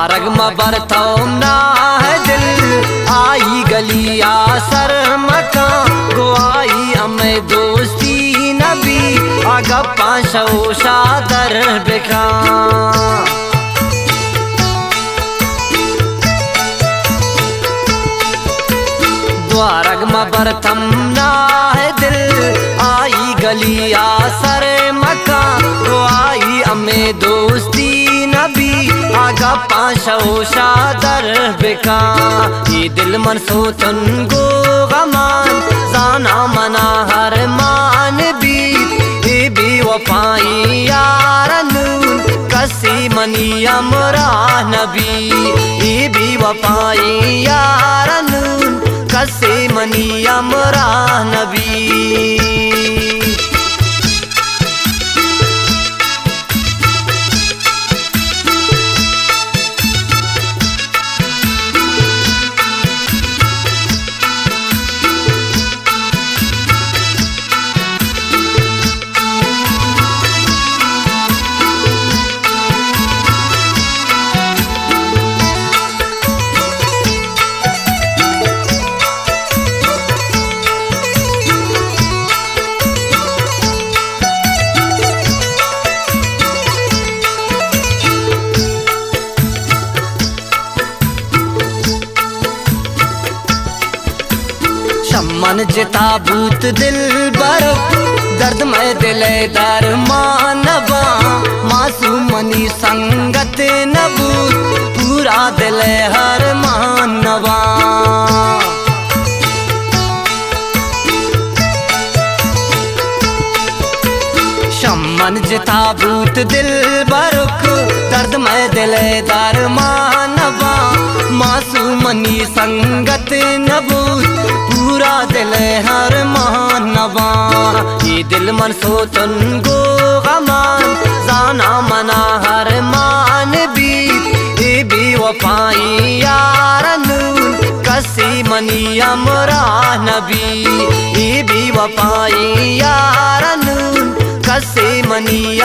द्वारग में बरतो ना है दिल आई गलिया सर मका गुआई अमे दोस्ती नबी आगा पाशो शादर बिका द्वारग में बरतम ना है दिल आई गलिया सर मका गुआई अमे दोस्ती नबी आगा पाशो शादर बिका ये दिल मन सोचन गो गमान जाना मना हर मान बीत ए भी वफाई यारनून कसी मनी अमरा नबी ए भी वफाई यारनून कसी मनी अमरा नबी। मन जिता भूत दिल बर दर्द में दिले दर मानवा मासूमनी संगत नबूत पूरा दिले हर मानवा शमन जिता भूत दिल बरुख दर्द में दिले दर मानवा मासूमनी संगत नबूत पूरा दिल हर मानवा ये दिल मन सोचन गो गमान जाना मना हर मान बीत ए भी वफाई यारनून कसी मनी अमरा नबी ए भी वफाई यारनून कसी मनी